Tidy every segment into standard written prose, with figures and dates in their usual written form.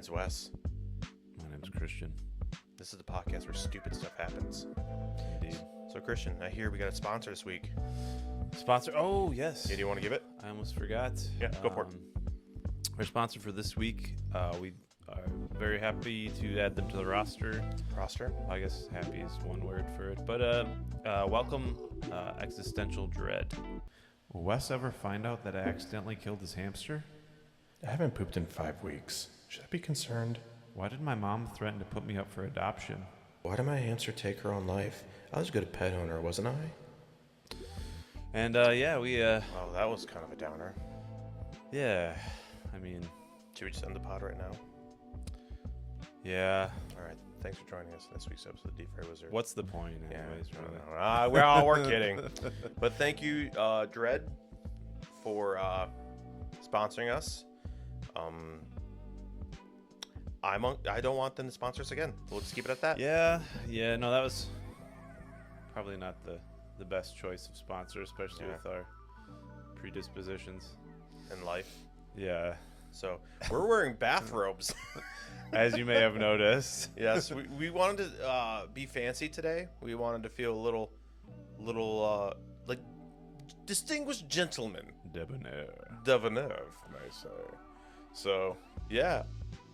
name's Wes. My name's Christian. This is the podcast where stupid stuff happens. Indeed. So, Christian, I hear we got a sponsor this week. Sponsor? Oh, yes. Yeah, do you want to give it? I almost forgot. Yeah, go for it. Our sponsor for this week, we are very happy to add them to the roster. Roster? I guess happy is one word for it. But welcome, Existential Dread. Will Wes ever find out that I accidentally killed his hamster? I haven't pooped in 5 weeks. Should I be concerned? Why did my mom threaten to put me up for adoption? Why did my hamster take her own life? I was a good pet owner, wasn't I? And we Wow, that was kind of a downer. yeah, I mean, Should we just end the pod right now? yeah. All right. Thanks for joining us in this week's episode of Deep Fried Wizard. What's the point, Yeah, anyways? I Really? don't know. We're kidding. But thank you, Dread, for sponsoring us. I don't want them to sponsor us again. We'll just keep it at that. Yeah, no, that was probably not the best choice of sponsor, especially with our predispositions. In life. Yeah, So we're wearing bathrobes. as you may have noticed. Yes, we wanted to be fancy today. We wanted to feel a little like distinguished gentlemen. Debonair. Debonair, may I say. So, yeah.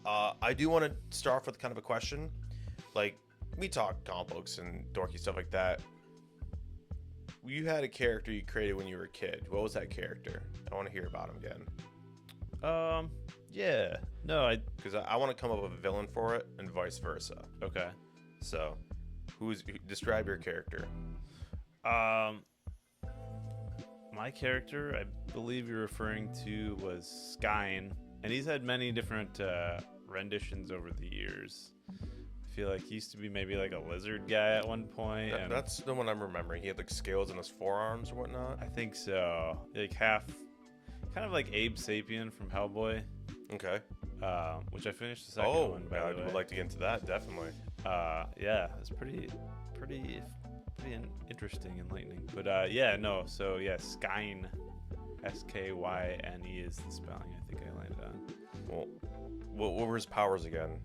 I do want to start off with kind of a question. Like, we talk comic books and dorky stuff like that. You had a character you created when you were a kid. What was that character? I want to hear about him again. Yeah. No, Because I want to come up with a villain for it and vice versa. okay. So, describe your character. My character, I believe you're referring to, was Skyn, and he's had many different renditions over the years. I feel like he used to be maybe like a lizard guy at one point. And That's the one I'm remembering. He had like scales in his forearms or whatnot. I think so. Like half, kind of like Abe Sapien from Hellboy, Okay. which I finished the second one, by I the way. would like to get into that, definitely. Yeah, it's pretty interesting, enlightening. But Skyn, Skyne is the spelling I think I landed on. Well, what were his powers again?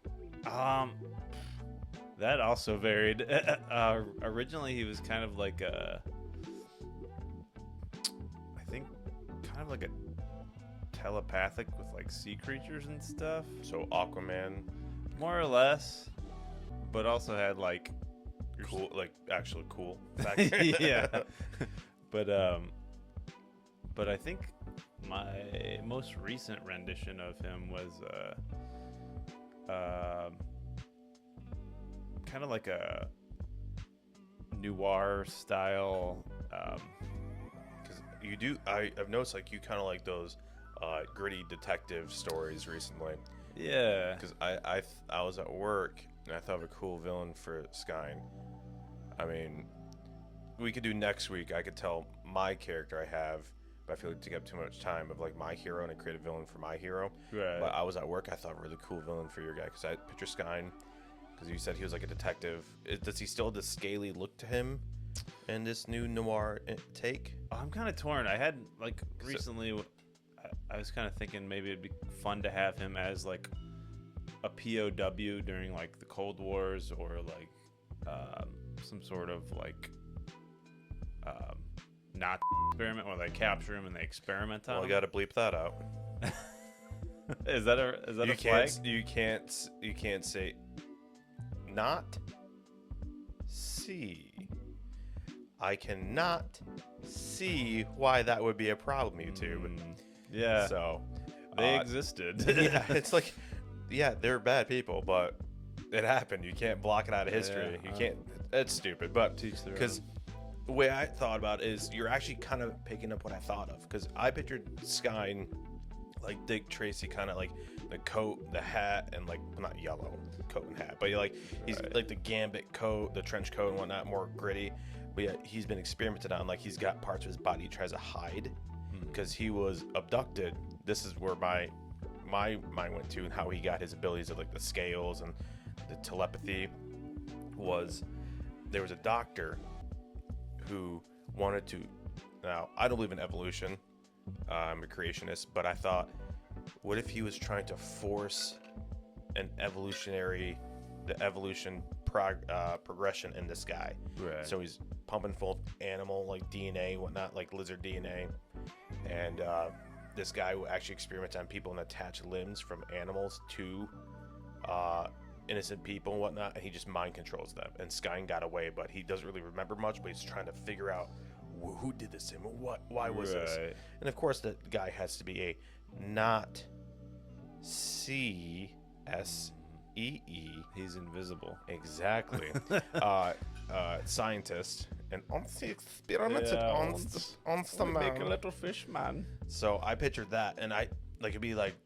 That also varied. Originally, he was kind of like I think, kind of like a telepathic with like sea creatures and stuff, So Aquaman, more or less. But also had like cool, like actually cool. Factor. yeah. But I think my most recent rendition of him was kind of like a noir style. Because you do, I've noticed like you kind of like those gritty detective stories recently. Yeah. Because I was at work and I thought of a cool villain for Skyn. I mean, we could do next week. I could tell my character I have, but I feel like to take up too much time of like my hero and I create a villain for my hero. Right. But I was at work. I thought really cool villain for your guy because I picture Skyn because you said he was like a detective. Does he still have the scaly look to him in this new noir take? I'm kind of torn. I had like recently, I was kind of thinking maybe it'd be fun to have him as like a POW during like the Cold Wars or like some sort of like not experiment where they capture him and they experiment on Well, him. you got to bleep that out. Is that a flag? You can't say not see. I cannot see why that would be a problem, YouTube. Yeah. So they existed. yeah, it's like, yeah, they're bad people, but it happened. You can't block it out of history. Yeah, You can't. It's stupid, but Teach their because the way I thought about it is you're actually kind of picking up what I thought of because I pictured Skyn like Dick Tracy, kind of like the coat, the hat, and like not yellow coat and hat, but like he's Right. like the gambit coat, the trench coat and whatnot, more gritty. But yeah, he's been experimented on. Like he's got parts of his body he tries to hide because he was abducted. This is where my mind went to, and how he got his abilities of like the scales and the telepathy was there was a doctor who wanted to. Now I don't believe in evolution. I'm a creationist, but I thought, what if he was trying to force an evolution progression in this guy. Right. So he's pumping full of animal like DNA, whatnot, like lizard DNA, and this guy will actually experiment on people and attach limbs from animals to innocent people and whatnot, and he just mind controls them. And Skyen got away, but he doesn't really remember much, but he's trying to figure out who did this to him, why was this. And of course the guy has to be a not CSEE. He's invisible. Exactly. Scientist and experimented on the man. Make a little fish man. So I pictured that, and it'd be like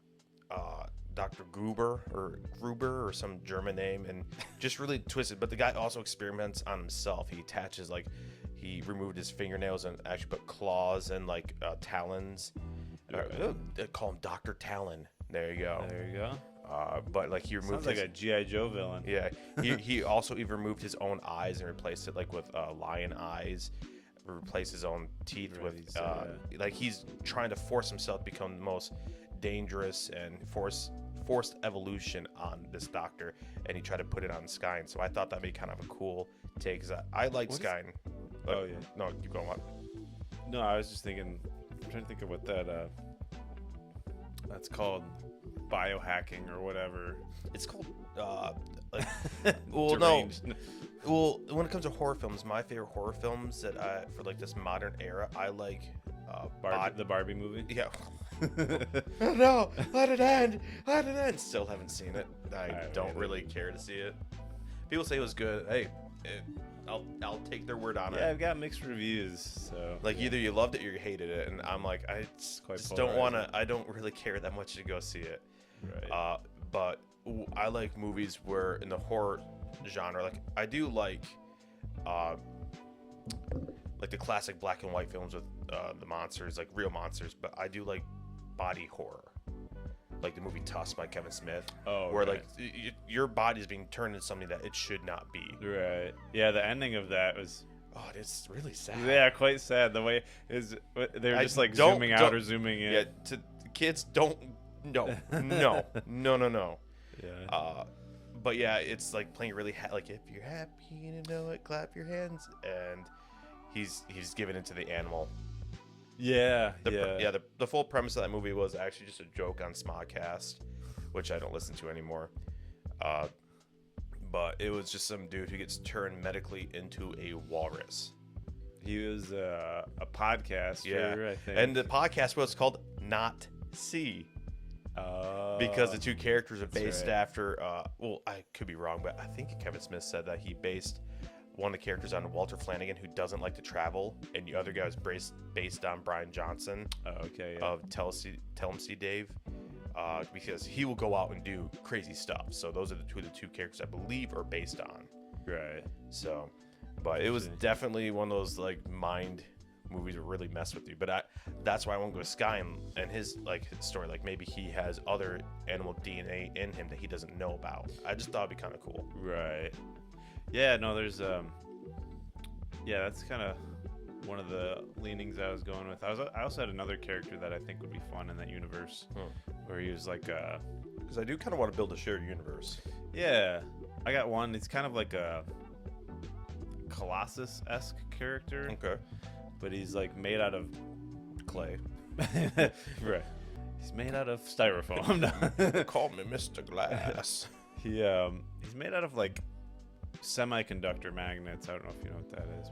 Dr. Gruber or some German name, and just really twisted. But the guy also experiments on himself. He attaches, like, he removed his fingernails and actually put claws and like talons. They call him Dr. Talon. There you go. There you go. But like he removed Sounds like a G.I. Joe villain. Yeah, he also even removed his own eyes and replaced it like with lion eyes. Replaced his own teeth with like he's trying to force himself to become the most dangerous and forced evolution on this doctor, and he tried to put it on Skyen. So I thought that'd be kind of a cool take. Cause I like Skyen. Oh yeah. No, keep going. What? No, I was just thinking. I'm trying to think of what that's called. Biohacking or whatever it's called. Well, no. Well, when it comes to horror films, my favorite horror films that for like this modern era, I like the Barbie movie. Yeah. No, let it end. Let it end. Still haven't seen it. I don't really care to see it. People say it was good. Hey, I'll take their word on it. Yeah, I've got mixed reviews. So like either you loved it or you hated it, and I'm like I just don't want to. I don't really care that much to go see it. Right. But I like movies where in the horror genre, like I do like the classic black and white films with the monsters, like real monsters. But I do like body horror, like the movie Tusk by Kevin Smith. Oh, where right. like your body is being turned into something that it should not be. Right. Yeah, the ending of that was. Oh, it's really sad. Yeah, quite sad. The way they're just like zooming out or zooming in. Yeah, to kids don't. No. Yeah. But yeah, it's like playing really like if you're happy to know it, clap your hands, and he's given into the animal. Yeah. The full premise of that movie was actually just a joke on Smodcast, which I don't listen to anymore. But it was just some dude who gets turned medically into a walrus. He was a podcaster, yeah. I think. And the podcast was called Not See. Because the two characters are based after, well, I could be wrong, but I think Kevin Smith said that he based one of the characters on Walter Flanagan, who doesn't like to travel, and the other guy was based on Brian Johnson of Tell 'em See Dave, because he will go out and do crazy stuff. So those are the two characters I believe are based on. Right. So, but it was definitely one of those like mind movies that really mess with you. But that's why I won't go to Skyen and his story. Like maybe he has other animal DNA in him that he doesn't know about. I just thought it'd be kind of cool. Right. Yeah. No. There's Yeah, that's kind of one of the leanings I was going with. I also had another character that I think would be fun in that universe, where he was like because I do kind of want to build a shared universe. Yeah, I got one. It's kind of like a Colossus-esque character. Okay. But he's like made out of clay. Right. He's made out of styrofoam. Call me Mr. Glass. He's made out of like semiconductor magnets. I don't know if you know what that is.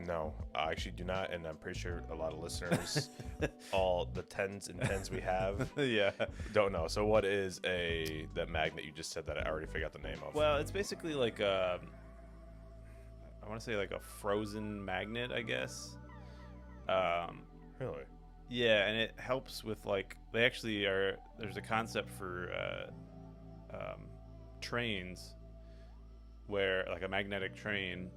No, I actually do not, and I'm pretty sure a lot of listeners, all the tens and tens we have, don't know. So what is that magnet you just said that I already forgot the name of? Well, it's basically like I want to say like a frozen magnet, I guess. Really? Yeah, and it helps with like they actually are. There's a concept for trains where like a magnetic train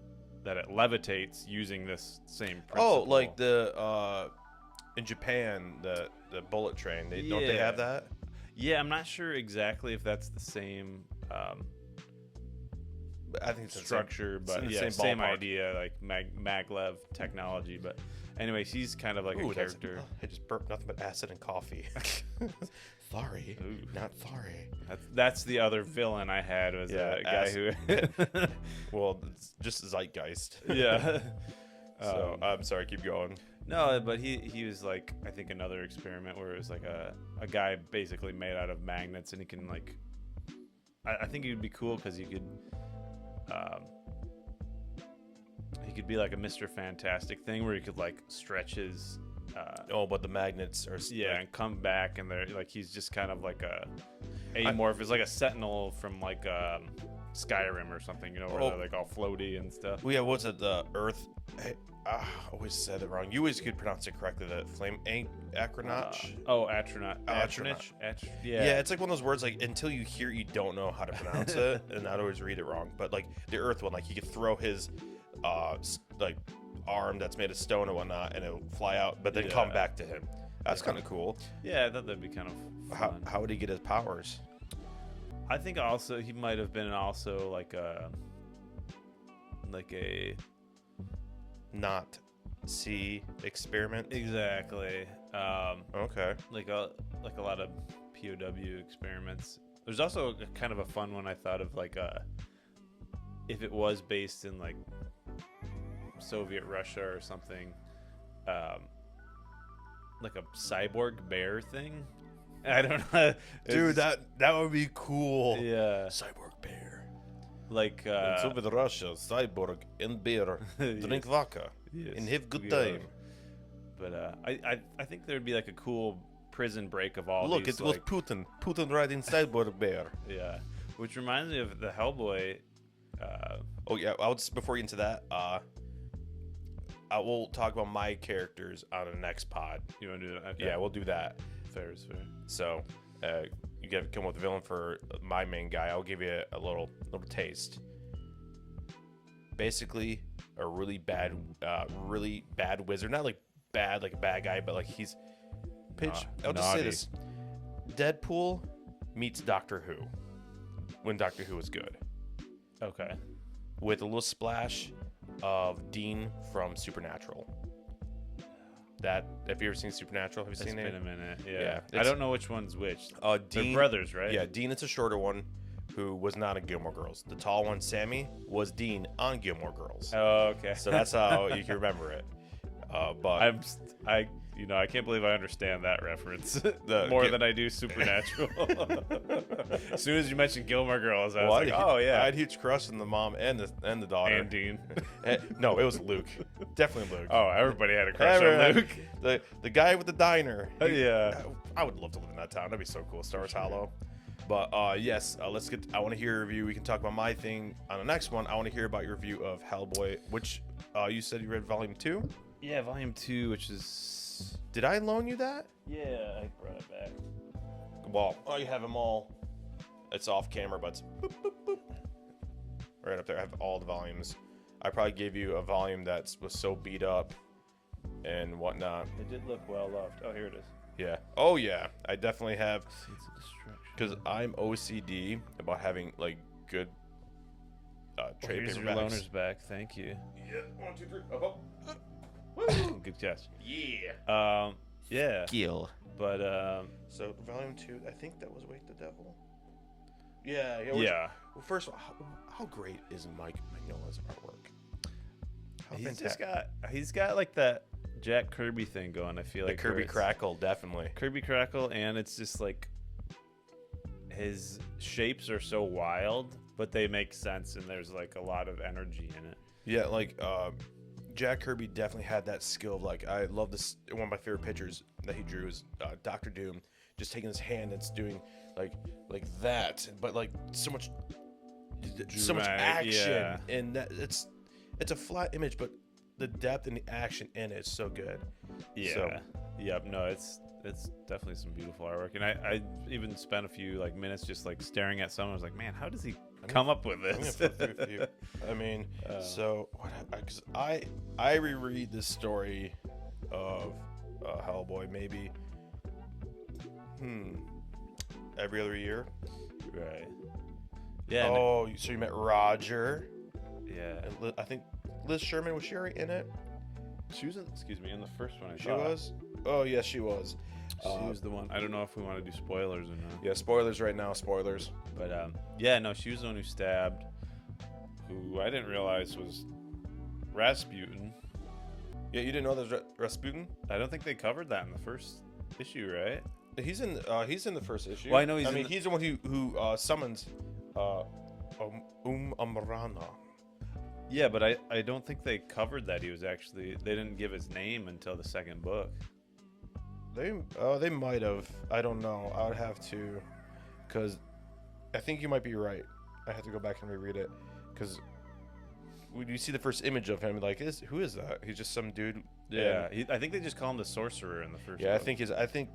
that it levitates using this same principle. Oh, like the in Japan the bullet train. Don't they have that? Yeah, I'm not sure exactly if that's the same. I think it's structure, but yeah, same idea, like maglev technology. But Anyways, he's kind of like a character. I just burped nothing but acid and coffee. Sorry, not sorry. That's the other villain I had was a guy who. Well, it's just zeitgeist. Yeah. So I'm sorry. Keep going. No, but he was like, I think another experiment where it was like a guy basically made out of magnets, and he can like, I think he would be cool because he could be like a Mr. Fantastic thing where he could like stretch his But the magnets are and come back, and they're like he's just kind of like a amorph. It's like a sentinel from like Skyrim or something, where they're like all floaty and stuff. Well, yeah, what's it? The Earth. I always said it wrong. You always could pronounce it correctly. The flame acronaut. Atronach. Yeah, it's like one of those words. Like until you hear, it, you don't know how to pronounce it, and I'd always read it wrong. But like the Earth one, like he could throw his like arm that's made of stone and whatnot, and it'll fly out, but then come back to him. That's kind of cool. Yeah, I thought that'd be kind of fun. How would he get his powers? I think also he might have been also like a not see experiment. Exactly. Okay. Like a lot of POW experiments. There's also a kind of a fun one I thought of, like if it was based in like Soviet Russia or something, like a cyborg bear thing. I don't know. Dude, that would be cool. Yeah. Cyborg bear. Like in Soviet Russia, cyborg and bear drink vodka and have good time. But I think there'd be like a cool prison break of all. Look, these, it was Putin. Putin riding cyborg bear. Yeah, which reminds me of the Hellboy. Oh yeah, before we get into that, I will talk about my characters on the next pod. You want to do that? Okay. Yeah, we'll do that. Fair is fair. So, you gotta come up with a villain for my main guy. I'll give you a little taste. Basically, a really bad wizard. Not like bad, like a bad guy, but like he's pitch. I'll just say this: Deadpool meets Doctor Who. When Doctor Who was good. Okay. With a little splash of Dean from Supernatural. Have you ever seen Supernatural? Have you seen it? It's been a minute. Yeah. I don't know which one's which. Dean, they're brothers, right? Yeah, Dean is a shorter one who was not in Gilmore Girls. The tall one, Sammy, was Dean on Gilmore Girls. Oh, okay. So that's how you can remember it. But I can't believe I understand that reference more than I do Supernatural. As soon as you mentioned Gilmore Girls, I was like, oh yeah. I had a huge crush on the mom and the daughter. And Dean. No, it was Luke. Definitely Luke. Oh, everybody had a crush on Luke. The guy with the diner. Yeah. I would love to live in that town. That'd be so cool. Star Wars Hollow. But yes, let's get. I want to hear your review. We can talk about my thing on the next one. I want to hear about your review of Hellboy, which you said you read Volume 2? Yeah, Volume 2, which is... Did I loan you that? Yeah, I brought it back. Well, you have them all. It's off camera, but it's boop, boop, boop. Right up there. I have all the volumes. I probably gave you a volume that was so beat up and whatnot. It did look well loved. Oh, here it is. Yeah. Oh, yeah. I definitely have. Seeds of Destruction. Because I'm OCD about having, like, good trade here's your paperbacks. loaners back. Thank you. Yeah. 1, 2, 3. Up, up. Good catch. Yeah. Yeah. Skill. But So Volume 2, I think that was Wake the Devil. Yeah. Yeah. Well, first of all, how great is Mike Mignola's artwork? How he's got like that Jack Kirby thing going. I feel the like Kirby Crackle, definitely. Kirby Crackle, and it's just like his shapes are so wild, but they make sense, and there's like a lot of energy in it. Yeah, like Jack Kirby definitely had that skill of like, I love this. One of my favorite pictures that he drew is Doctor Doom just taking his hand and it's doing like that, but like so much action, and that it's a flat image, but the depth and the action in it is so good. Yeah. So, yep. No, it's definitely some beautiful artwork, and I even spent a few like minutes just like staring at someone. I was like, man, how does he come up with this? I'm gonna flip through a few. I mean, so because I reread this story of Hellboy maybe every other year. Right. Yeah. Oh, so you met Roger? Yeah. And I think Liz Sherman, was she already in it? She was in, excuse me, in the first one. She was? Oh, yes, she was. She was the one. I don't know if we want to do spoilers or not. Yeah, spoilers right now, spoilers. But, yeah, no, she was the one who stabbed, who I didn't realize was Rasputin. Yeah, you didn't know there was Rasputin? I don't think they covered that in the first issue, right? He's in the first issue. Well, I know he's the one who summons Amrana. Yeah, but I don't think they covered that he was actually... They didn't give his name until the second book. They might have. I don't know. I would have to, because I think you might be right. I have to go back and reread it, because when you see the first image of him, like, who is that? He's just some dude. Yeah, I think they just call him the sorcerer in the first. Yeah, book. I think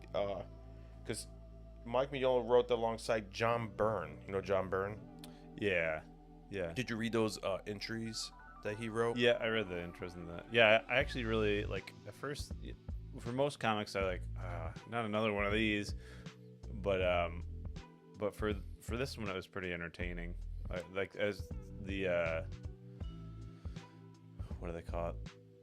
because Mike Mignola wrote that alongside John Byrne. You know John Byrne? Yeah, yeah. Did you read those entries that he wrote? Yeah, I read the intros in that. Yeah, I actually really like at first. For most comics, I like not another one of these, but for this one, it was pretty entertaining. Like as the what do they call it?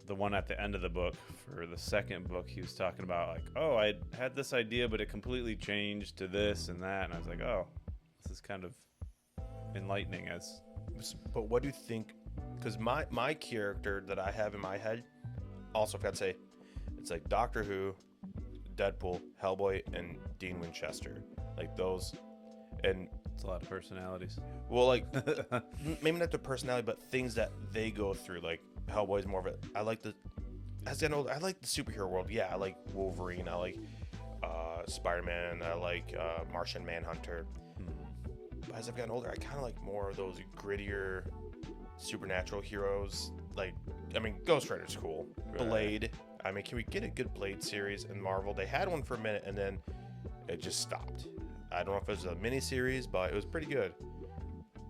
The one at the end of the book for the second book, he was talking about like, oh, I had this idea, but it completely changed to this and that, and I was like, oh, this is kind of enlightening. But what do you think? Because my character that I have in my head, also, if I'd say, it's like Doctor Who, Deadpool, Hellboy, and Dean Winchester, like those, and it's a lot of personalities. Well, like maybe not the personality, but things that they go through. Like Hellboy's more of a. I like the superhero world. Yeah, I like Wolverine. I like Spider-Man. I like Martian Manhunter. But as I've gotten older, I kind of like more of those grittier supernatural heroes. Like, I mean, Ghost Rider's cool. Right. Blade. I mean, can we get a good Blade series in Marvel? They had one for a minute, and then it just stopped. I don't know if it was a mini-series, but it was pretty good.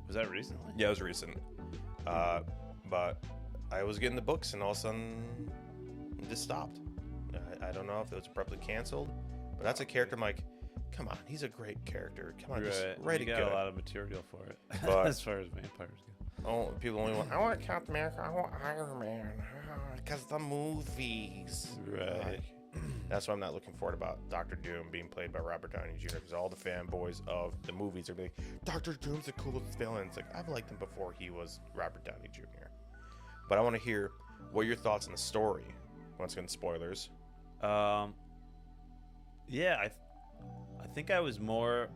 Was that recently? Yeah, it was recent. But I was getting the books, and all of a sudden, it just stopped. I don't know if it was abruptly canceled, but that's a character I'm like, come on, he's a great character. Come on, just write it good. You got a lot of material for it, but, as far as vampires go. Oh, people only want, I want Captain America, I want Iron Man, because the movies. Right. That's what I'm not looking forward about Doctor Doom being played by Robert Downey Jr. because all the fanboys of the movies are like, Doctor Doom's the coolest villain. It's like, I've liked him before he was Robert Downey Jr. But I want to hear what are your thoughts on the story. Once again, spoilers. Yeah, I think I was more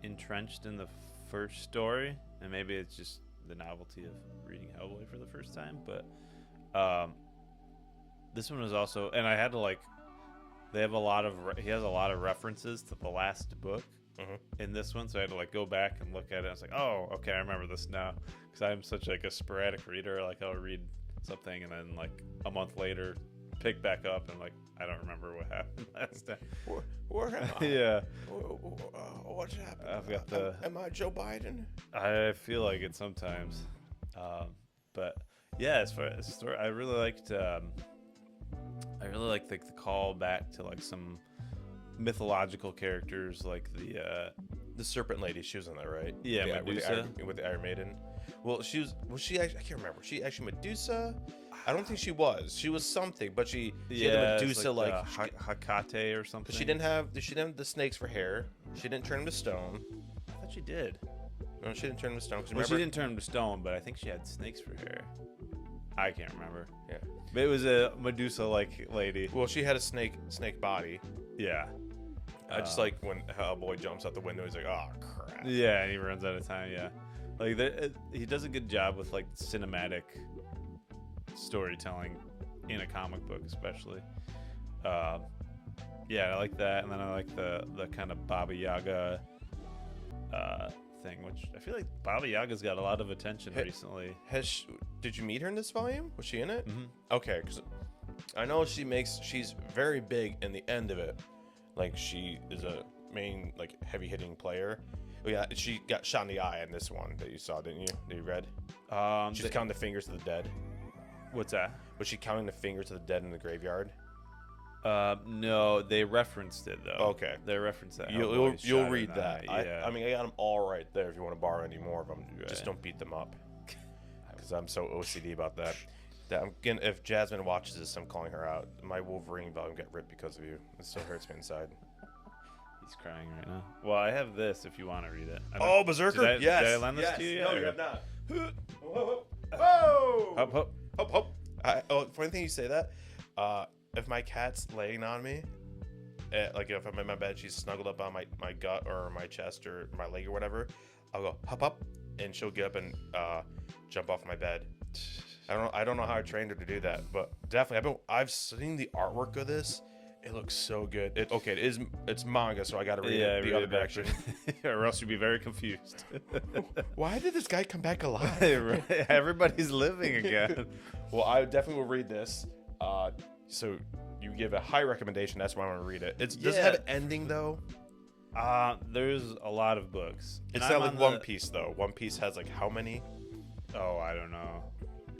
entrenched in the first story, and maybe it's just the novelty of reading Hellboy for the first time, but this one was also, and I had to like, he has a lot of references to the last book in this one, so I had to like go back and look at it. I was like, oh, okay, I remember this now, because I'm such like a sporadic reader. Like I'll read something and then like a month later pick back up and like I don't remember what happened last time. Where am I? Yeah. What's happened? I've got the. Am I Joe Biden? I feel like it sometimes, but yeah, as far as the story, I really liked the call back to like some mythological characters, like the Serpent Lady. She was in that, right? Yeah, Medusa with the Iron Maiden. Well, she was she actually, I can't remember. Was she actually Medusa? I don't think she was. She was something, but she had the Medusa like Hecate or something. She didn't have the snakes for hair. She didn't turn them to stone. I thought she did. No, she didn't turn them to stone. Well, she didn't turn them to stone, but I think she had snakes for hair. I can't remember. Yeah, but it was a Medusa-like lady. Well, she had a snake body. Yeah. I just like when Hellboy jumps out the window. He's like, oh crap. Yeah, and he runs out of time. Yeah, like he does a good job with like cinematic storytelling in a comic book, especially. Yeah, I like that, and then I like the kind of Baba Yaga thing, which I feel like Baba Yaga's got a lot of attention recently. Did you meet her in this volume? Was she in it? Mm-hmm. Okay, because I know she's very big in the end of it. Like she is a main like heavy hitting player. Oh yeah, she got shot in the eye in this one that you saw, didn't you? That you read? She's counting the fingers of the dead. What's that? Was she counting the fingers of the dead in the graveyard? No, they referenced it though. Okay, they referenced that. You'll read that. Yeah. I mean, I got them all right there. If you want to borrow any more of them, right. Just don't beat them up, because I'm so OCD about that. That I'm gonna, if Jasmine watches this, I'm calling her out. My Wolverine volume got ripped because of you. It still hurts me inside. He's crying right now. Well, I have this if you want to read it. Oh, Berserker! Yes. Did I lend this to you? No, yet, you or- have not. Whoa! Hop, hop. Hop, hop. Funny thing you say that. If my cat's laying on me, like if I'm in my bed, she's snuggled up on my gut or my chest or my leg or whatever, I'll go hop up, and she'll get up and jump off my bed. I don't know how I trained her to do that, but definitely I've seen the artwork of this. It looks so good. It's manga, so I got to read it the other direction. Or else you'd be very confused. Why did this guy come back alive? Right. Everybody's living again. Well, I definitely will read this. So you give a high recommendation. That's why I want to read it. Does it have an ending though? There's a lot of books. It's not like One Piece though. One Piece has like how many? Oh, I don't know.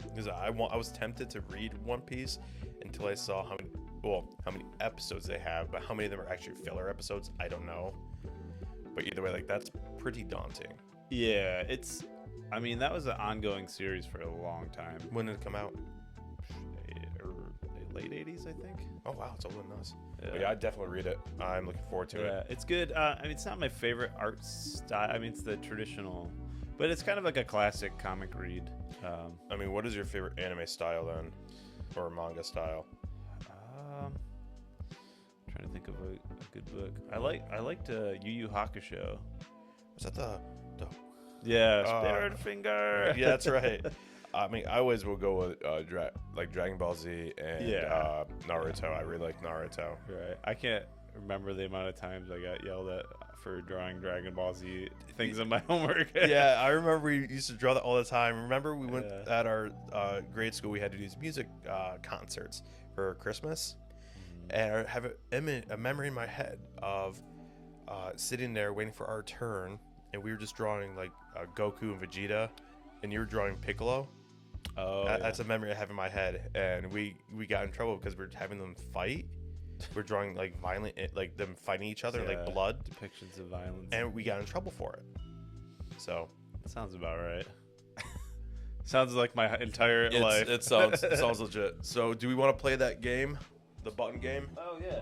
Because I was tempted to read One Piece until I saw how many episodes they have, but how many of them are actually filler episodes, I don't know. But either way, like that's pretty daunting. Yeah, that was an ongoing series for a long time. When did it come out? Late 80s, I think. Oh wow, it's older than us. Yeah. But yeah, I'd definitely read it. I'm looking forward to it. It's good. It's not my favorite art style. It's the traditional, but it's kind of like a classic comic read. What is your favorite anime style then, or manga style? Trying to think of a good book. I liked Yu Yu Hakusho. Was that the Yeah, Spirit Finger. Yeah, that's right. I always will go with Dragon Ball Z and Naruto. I really like Naruto. Right. I can't remember the amount of times I got yelled at for drawing Dragon Ball Z things in my homework. Yeah, I remember we used to draw that all the time. Remember we went at our grade school, we had to do these music concerts for Christmas. And I have a memory in my head of sitting there waiting for our turn, and we were just drawing like Goku and Vegeta, and you were drawing Piccolo. Oh, that's a memory I have in my head, and we got in trouble because we were having them fight. We're drawing like violent, like them fighting each other, like blood depictions of violence, and we got in trouble for it. So that sounds about right. Sounds like my entire life. It sounds legit. So do we want to play that game, the button game? Oh yeah.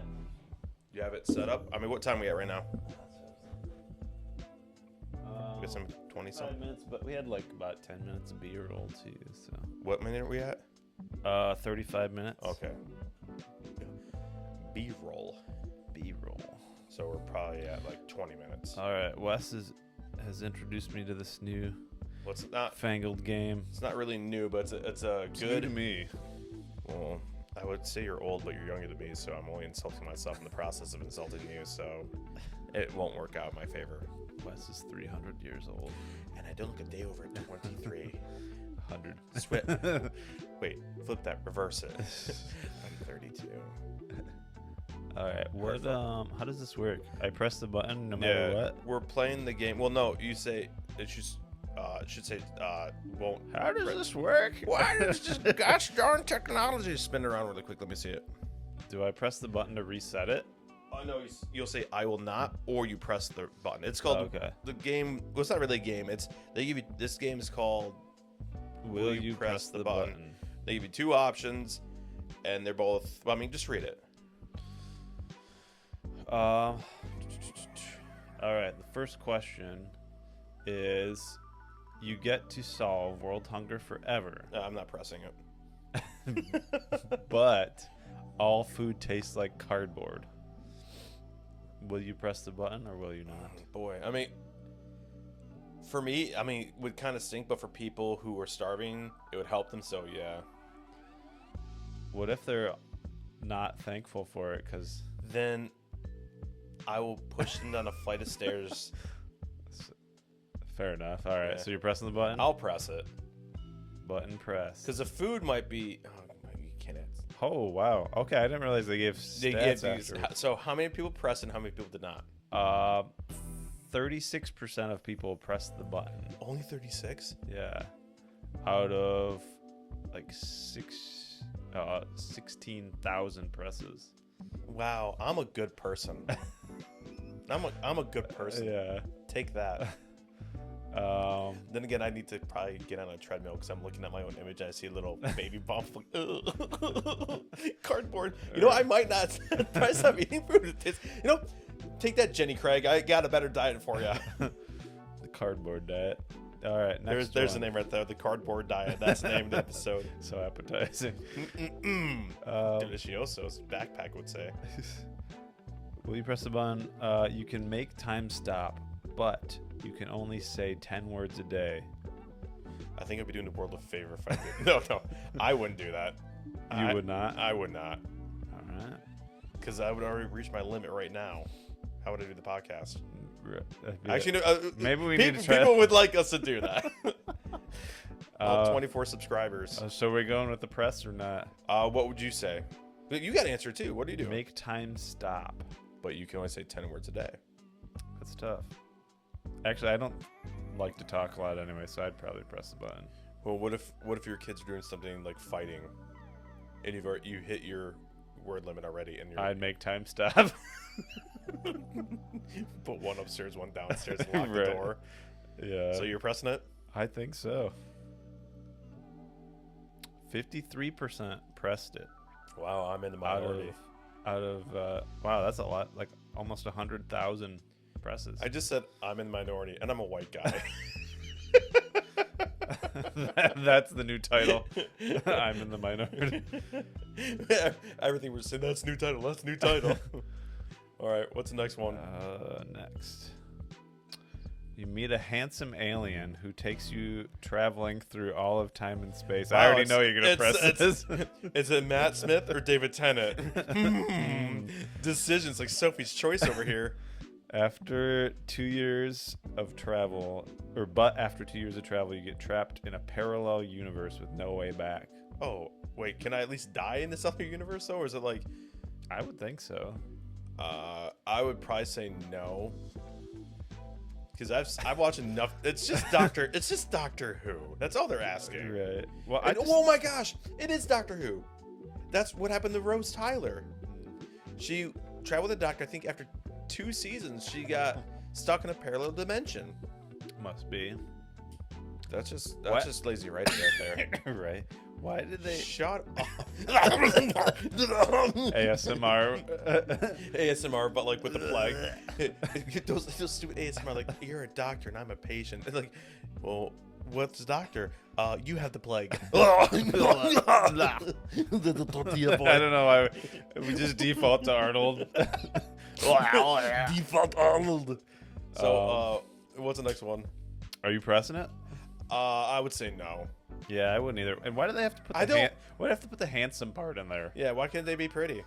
You have it set up. What time are we at right now? We got some 20 something. 5 minutes, but we had like about 10 minutes of B-roll too. So What minute are we at? 35 minutes. Okay. B-roll. So we're probably at like 20 minutes. All right. Wes has introduced me to this new fangled game. It's not really new, but it's a good. New to me. Well, I would say you're old, but you're younger than me, so I'm only insulting myself in the process of insulting you. So it won't work out in my favor. Wes is 300 years old, and I don't look a day over 23. 100. Wait, flip that, reverse it. I'm 32. All right, how does this work? I press the button no matter what. We're playing the game. Well, no, you say it should say won't. How does this work? Why is just gosh darn technology? Spin it around really quick. Let me see it. Do I press the button to reset it? Oh no, you'll say I will not, or you press the button. It's called the game. Well, it's not really a game. They give you this game is called Will you press the button? They give you two options, and they're both. Just read it. All right. The first question is: you get to solve world hunger forever. I'm not pressing it. But all food tastes like cardboard. Will you press the button or will you not? Boy, for me, it would kind of stink, but for people who are starving, it would help them. So yeah. What if they're not thankful for it? Because then I will push them down a flight of stairs. Fair enough. All right, so you're pressing the button? I'll press it. Button press. Because the food might be. Oh, you can't. Oh wow. Okay, I didn't realize they gave stats after. So how many people pressed and how many people did not? 36% of people pressed the button. Only 36? Yeah. Out of like 16,000 presses. Wow, I'm a good person. I'm a good person. Yeah. Take that. Then again, I need to probably get on a treadmill because I'm looking at my own image and I see a little baby bump. Like, cardboard. You know, I might not try stop eating food. You know, take that, Jenny Craig. I got a better diet for you. The cardboard diet. All right, next there's the name right there. The cardboard diet. That's the name of the episode. So appetizing. Delicioso's backpack would say. Will you press the button? You can make time stop, but you can only say 10 words a day. I think I'd be doing the world a favor if I did. No, I wouldn't do that. You would not? I would not. All right. Because I would already reach my limit right now. How would I do the podcast? Yeah. Actually, no, maybe we need to try. People would like us to do that. 24 subscribers. So we're going with the press or not? What would you say? You got to answer too. What do you do? Make time stop. But you can only say 10 words a day. That's tough. Actually, I don't like to talk a lot anyway, so I'd probably press the button. Well, what if your kid's doing something like fighting, and you hit your word limit already, and I'd make time stop. Put one upstairs, one downstairs, and lock the door. Yeah. So you're pressing it? I think so. 53% pressed it. Wow, I'm in the minority. Wow, that's a lot. Like almost 100,000 presses. I just said I'm in the minority, and I'm a white guy. That's the new title. I'm in the minority. Everything we're saying, that's new title. That's new title. All right, what's the next one? Next. You meet a handsome alien who takes you traveling through all of time and space. Wow, I already know you're going to press this. Is it Matt Smith or David Tennant? Decisions like Sophie's Choice over here. After 2 years of travel, you get trapped in a parallel universe with no way back. Oh, wait, can I at least die in this other universe though? Or is it like... I would think so. I would probably say no. Because I've watched enough. It's just Doctor Who. That's all they're asking. Right. Well, oh my gosh, it is Doctor Who. That's what happened to Rose Tyler. She traveled with the Doctor. I think after 2 seasons, she got stuck in a parallel dimension. Must be. That's just lazy writing right there. Right. Why did they shut up? ASMR? ASMR, but like with the flag. those stupid ASMR, like, you're a doctor and I'm a patient. And like, well, what's the doctor? You have the plague. I don't know why we just default to Arnold. Default Arnold. So, what's the next one? Are you pressing it? I would say no. Yeah, I wouldn't either. And why do they have to put why do they have to put the handsome part in there? Yeah, why can't they be pretty?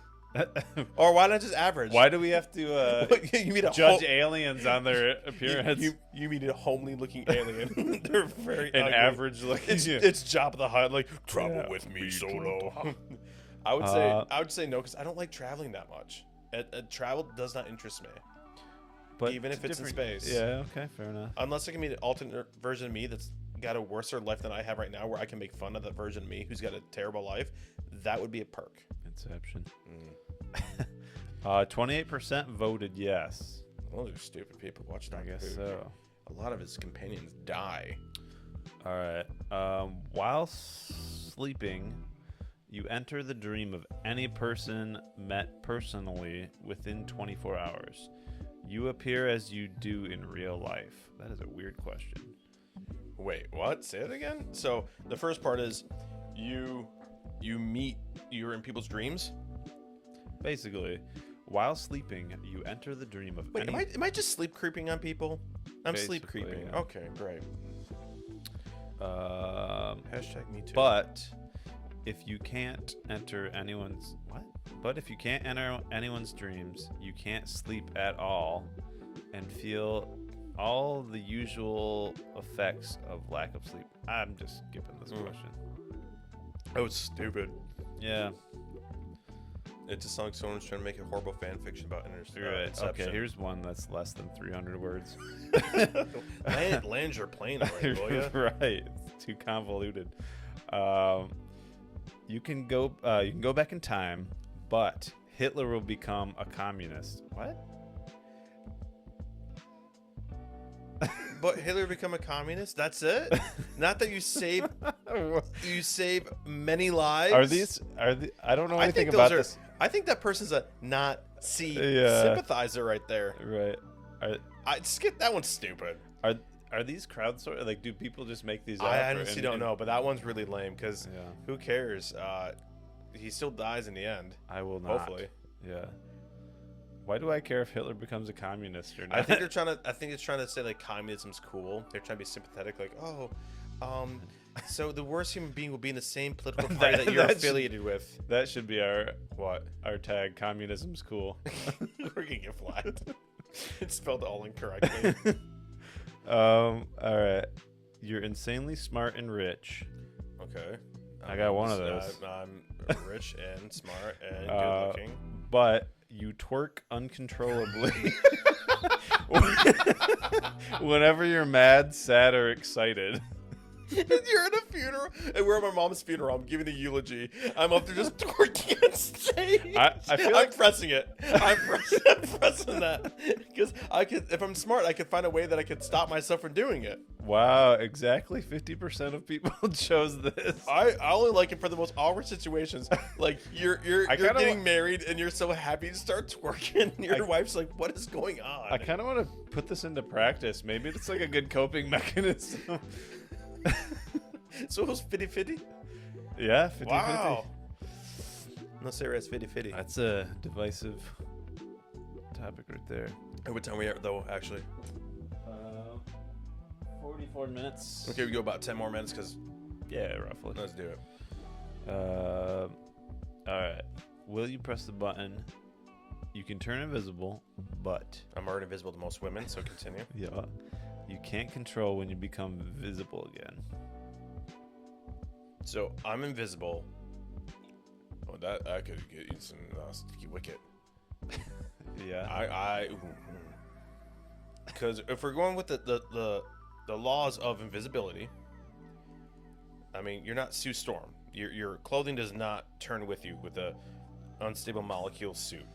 Or why not just average? Why do we have to you mean judge aliens on their appearance? You mean a homely looking alien? They're very ugly. Average looking. It's Jabba the Hutt, like, travel with me solo. I would say no, because I don't like traveling that much. Travel does not interest me. But even if it's in space. Yeah, okay, fair enough. Unless there can be an alternate version of me that's got a worse life than I have right now, where I can make fun of the version of me who's got a terrible life, that would be a perk. Inception. 28% voted yes. Those are stupid people. Watch that. I guess so. A lot of his companions die. All right. While sleeping, you enter the dream of any person met personally within 24 hours. You appear as you do in real life. That is a weird question. Wait, what? Say it again? So the first part is you're in people's dreams? Basically, while sleeping, you enter the dream of Wait, am I just sleep creeping on people? I'm sleep creeping. Yeah. Okay, great. Hashtag me too. But if you can't enter anyone's dreams, you can't sleep at all and feel all the usual effects of lack of sleep. I'm just skipping this question. Oh, it's stupid. Yeah. It just sounds like someone's trying to make a horrible fan fiction about Inception. Okay, here's one that's less than 300 words. Land your plane already, will ya? Right. It's too convoluted. You can go back in time, but Hitler will become a communist. What? But Hitler become a communist? That's it? Not that you save many lives? I don't know I anything think about those are, this. I think that person's a Nazi Yeah. sympathizer right there. Right. That one's stupid. Are these crowdsourced? Like, do people just make these up? I honestly don't know, but that one's really lame because Yeah. who cares? He still dies in the end. I will not. Hopefully. Yeah. Why do I care if Hitler becomes a communist or not? I think it's trying to say like communism's cool. They're trying to be sympathetic, like, so the worst human being will be in the same political party that you're affiliated with. That should be our What? our tag. Communism's cool. We're gonna get flagged. It's spelled all incorrectly. All right. You're insanely smart and rich. Okay. I got one of those. I'm rich and smart and good looking. But you twerk uncontrollably whenever you're mad, sad, or excited. And you're at a funeral, and we're at my mom's funeral. I'm giving a eulogy. I'm up there just twerking on stage. I feel like I'm pressing it. I'm pressing that because if I'm smart, I could find a way that I could stop myself from doing it. wow, exactly 50% of people chose this. I only like it for the most awkward situations. Like you're getting married and you're so happy to start twerking. And your wife's like, "What is going on?" I kind of want to put this into practice. Maybe it's like a good coping mechanism. So it was 50-50? Yeah, 50-50. Wow. No serious 50-50. That's a divisive topic right there. Hey, what time we at though, actually? 44 minutes. Okay, we go about 10 more minutes because Yeah, roughly. let's do it. All right. Will you press the button? You can turn invisible, but I'm already invisible to most women, so continue. yeah, you can't control when you become visible again. So I'm invisible. Oh, that I could get you some sticky wicket. Yeah. Because if we're going with the laws of invisibility, I mean, you're not Sue Storm. Your clothing does not turn with you with a unstable molecule suit.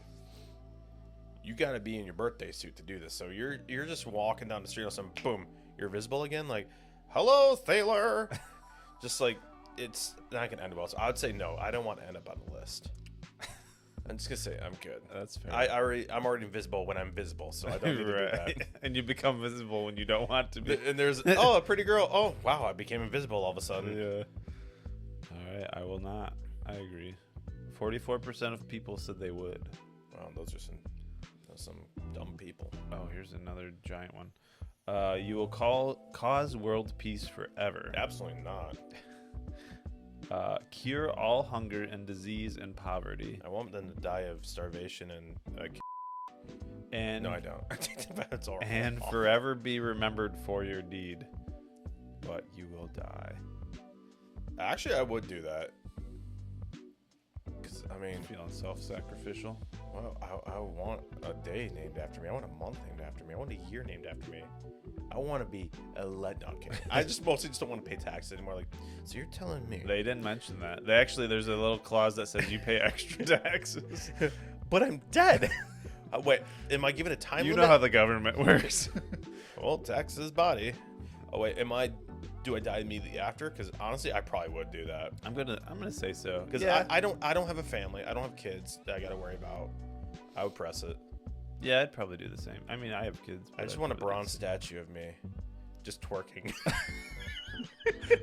You got to be in your birthday suit to do this. So you're just walking down the street, all of a sudden, boom, you're visible again. Like, hello, Thaler. Just like it's not gonna end well. So I would say no. I don't want to end up on the list. I'm just gonna say I'm good. That's fair. I'm already invisible when I'm visible, so I don't need to do that. And you become visible when you don't want to be. And there's a pretty girl. Oh wow, I became invisible all of a sudden. Yeah. All right, I will not. I agree. 44% of people said they would. Wow, those are some dumb people. Oh, here's another giant one. You will cause world peace forever. Absolutely not. Cure all hunger and disease and poverty. I want them to die of starvation And no, I don't. I think that's all. And forever be remembered for your deed, but you will die. Actually, I would do that. Because I mean, Feeling self-sacrificial. well, I want a day named after me. I want a month named after me. I want a year named after me. I want to be a I just mostly just don't want to pay taxes anymore. Like, so you're telling me? They didn't mention that. There's a little clause that says you pay extra taxes. But I'm dead. Wait, am I given a time You limit? know how the government works. Well, taxes body. Oh wait, do I die immediately after? Because honestly, I probably would do that. I'm gonna say so. Because Yeah. I don't have a family. I don't have kids that I got to worry about. I would press it. Yeah, I'd probably do the same. I mean, I have kids. I but just I'd want a probably do bronze the same. statue of me, just twerking.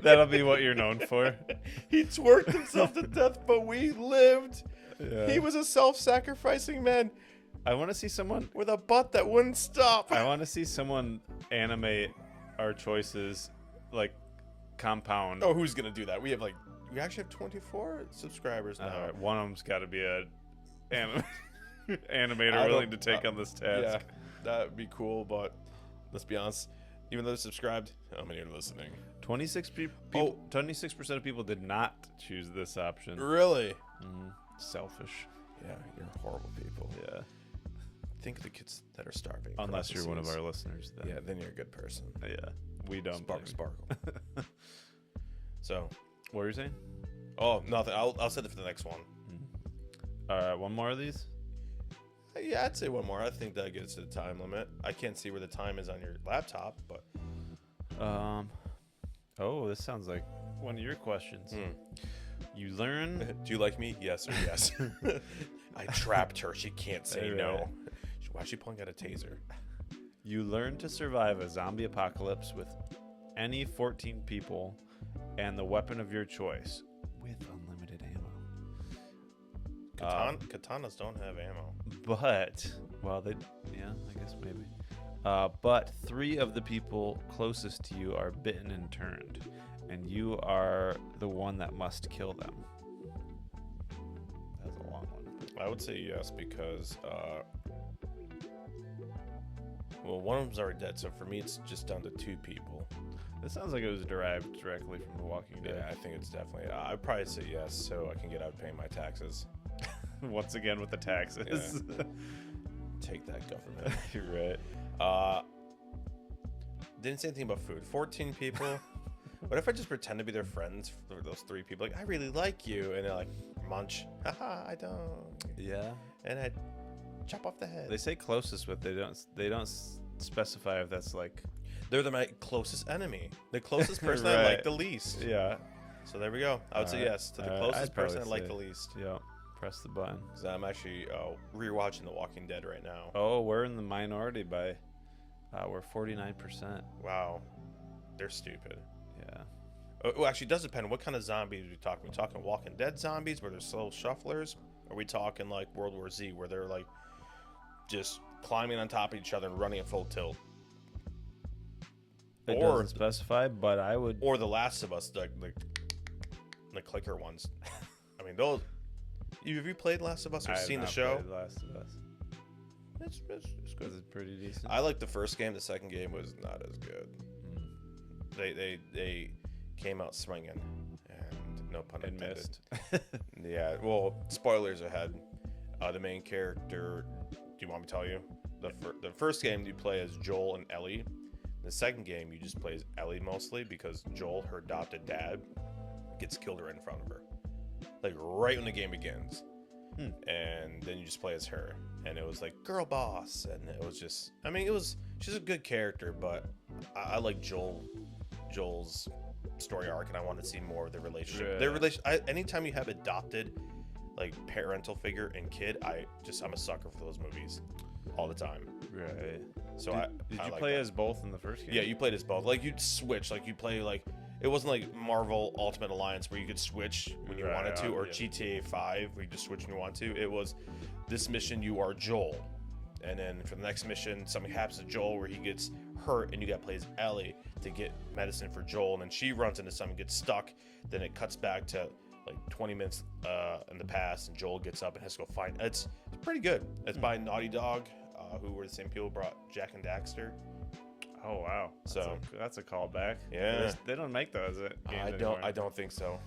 That'll be what you're known for. He twerked himself to death, but we lived. Yeah. He was a self-sacrificing man I want to see someone. with a butt that wouldn't stop. I want to see someone animate our choices, like compound. Oh, who's gonna do that? We actually have 24 subscribers now. All right, one of them's got to be a animator I willing don't- to take on this task. Yeah, that would be cool, but let's be honest. Even though they're subscribed, how many are listening? 26% of people did not choose this option. Really? Selfish. Yeah, you're horrible people. Yeah. Think of the kids that are starving. Unless you're one of parentheses. our listeners. Then. Yeah, then you're a good person. Yeah. We don't. Sparkle. So, What were you saying? oh, nothing. I'll set it for the next one. One more of these? Yeah, I'd say one more. I think that gets to the time limit. I can't see where the time is on your laptop, but Oh, this sounds like one of your questions. You learn. Do you like me? Yes or yes. I trapped her. She can't say no. Why is she pulling out a taser? You learn to survive a zombie apocalypse with any 14 people and the weapon of your choice with unlimited ammo. Katanas don't have ammo. But, well, I guess maybe. But 3 of the people closest to you are bitten and turned, and you are the one that must kill them. That's a long one. I would say yes because, well, one of them's already dead, so for me it's just down to 2 people. This sounds like it was derived directly from The Walking Dead. Yeah, I think it's definitely. I'd probably say yes, so I can get out paying my taxes. Once again with the taxes. Yeah. Take that, government. You're right. Didn't say anything about food. 14 people. What if I just pretend to be their friends for those 3 people? Like, I really like you, and they're like, munch. Haha, I don't. Yeah. And I chop off the head. They say closest, but they don't specify if that's like. They're my closest enemy. The closest person Right. I like the least. Yeah. So there we go. I would say yes to the closest person I like the least. Yeah. Press the button. Because I'm actually rewatching The Walking Dead right now. Oh, we're in the minority by. We're 49%. Wow. They're stupid. Yeah. Well, actually, it does depend. What kind of zombies are we talking? Are we talking Walking Dead zombies where they're slow shufflers? Are we talking like World War Z where they're like just climbing on top of each other and running at full tilt? It doesn't specify, but I would. Or The Last of Us, the clicker ones. I mean, those. Have you played Last of Us or seen the show? Played Last of Us. It's good. It's pretty decent. I liked the first game. The second game was not as good. They came out swinging, and no pun intended. Missed. Yeah. Well, spoilers ahead. The main character. Do you want me to tell you? The first game you play as Joel and Ellie. The second game you just play as Ellie mostly because Joel, her adopted dad, gets killed right in front of her, like right when the game begins. And then you just play as her, and it was like girl boss, and it was just. I mean, she's a good character, but I like Joel's story arc, and I want to see more of their relationship. Yeah. Their anytime you have adopted, like parental figure and kid, I'm a sucker for those movies, all the time. Right. So did I you like play that. as both in the first game? Yeah, you played as both. Like you'd switch, like you play like. It wasn't like Marvel Ultimate Alliance where you could switch when you wanted to, or GTA 5 where you just switch when you want to. It was this mission you are Joel, and then for the next mission something happens to Joel where he gets hurt and you got to play as Ellie to get medicine for Joel, and then she runs into something, gets stuck. Then it cuts back to like 20 minutes in the past, and Joel gets up and has to go find. It's pretty good. It's by Naughty Dog, who were the same people who brought Jack and Daxter. Oh wow. That's a callback. Yeah. They don't make those games anymore. I don't think so.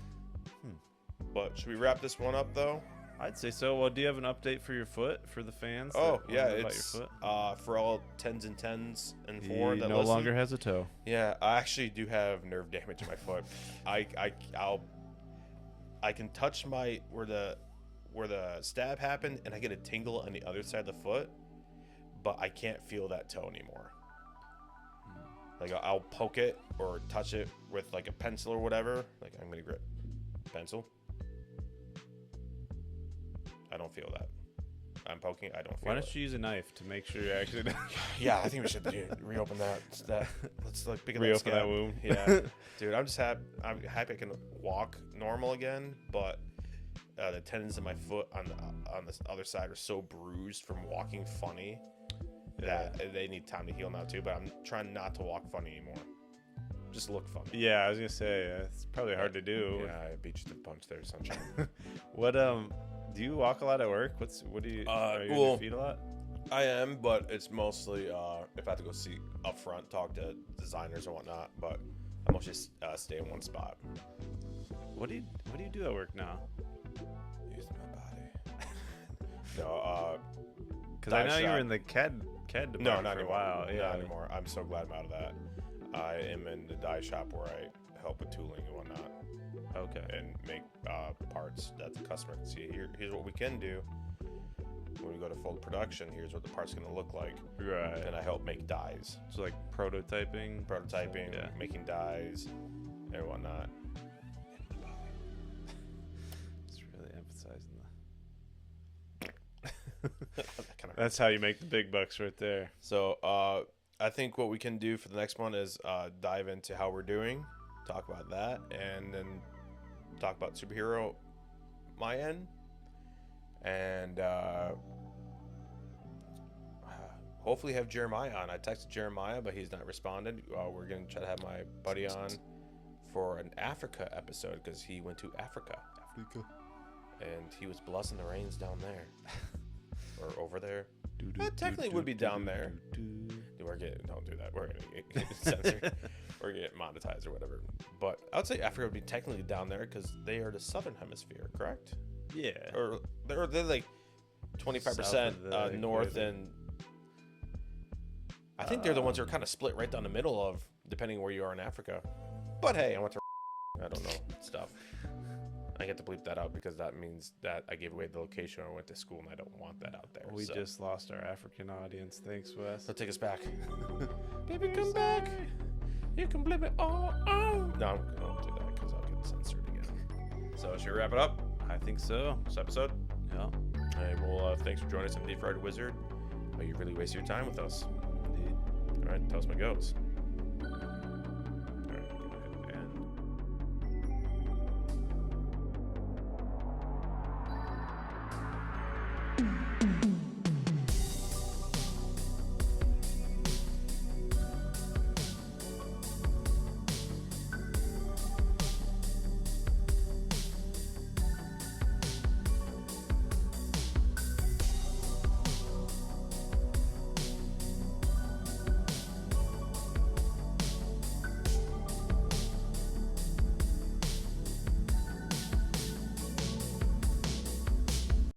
But should we wrap this one up though? I'd say so. Well, do you have an update for your foot for the fans? Oh that yeah, wanna know about it's your foot? for all 10s and 10s and 4 He that no listen. longer has a toe. Yeah, I actually do have nerve damage in my foot. I can touch where the stab happened, and I get a tingle on the other side of the foot, but I can't feel that toe anymore. Like I'll poke it or touch it with like a pencil or whatever. Like I'm gonna grip pencil. I don't feel that. I'm poking. I don't feel. Why don't you use a knife to make sure you actually Yeah, I think we should reopen that. Let's like pick it reopen that wound? Yeah, dude, I'm just happy. I'm happy I can walk normal again, but the tendons in my foot on the other side are so bruised from walking funny that they need time to heal now too. But I'm trying not to walk funny anymore. Just look funny. Yeah, I was gonna say it's probably hard to do. Yeah, I beat you to the punch there, sunshine. What do you walk a lot at work? What do you are you on your feet a lot? I am, but it's mostly if I have to go see up front, talk to designers or whatnot. But I mostly stay in one spot. What do you do at work now? Using my body. No, because I know you were in the CAD department not for anymore. a while. Yeah, Not anymore. I'm so glad I'm out of that. I am in the die shop where I help with tooling and whatnot. Okay. And make parts that the customer can see. Here's what we can do. when we go to full production, here's what the part's gonna look like. Right. And I help make dyes, So like prototyping. Yeah. making dyes, and whatnot. It's really emphasizing Kinda That's how you make the big bucks right there. So I think what we can do for the next one is dive into how we're doing, talk about that, and then talk about superhero my end, and hopefully have Jeremiah on. I texted Jeremiah, but he's not responded. We're going to try to have my buddy on for an Africa episode because he went to Africa. And he was blessing the rains down there. Or over there. Technically it would be down there. Don't do that. We're gonna get censored. We're gonna get monetized or whatever. But I would say Africa would be technically down there because they are the southern hemisphere, correct? Yeah. Or they're like 25% north, and I think they're the ones that are kind of split right down the middle of, depending where you are in Africa. But hey, I went to I don't know stuff. I get to bleep that out because that means that I gave away the location where I went to school, and I don't want that out there. We just lost our African audience. Thanks, Wes. So take us back. Baby, come back. You can blame it all on. No, I don't do that because I'll get censored again. So should we wrap it up? I think so. This episode? Yeah. Hey, well, thanks for joining us on Deep Fried Wizard. You really wasted your time with us. Indeed. All right, tell us my goats.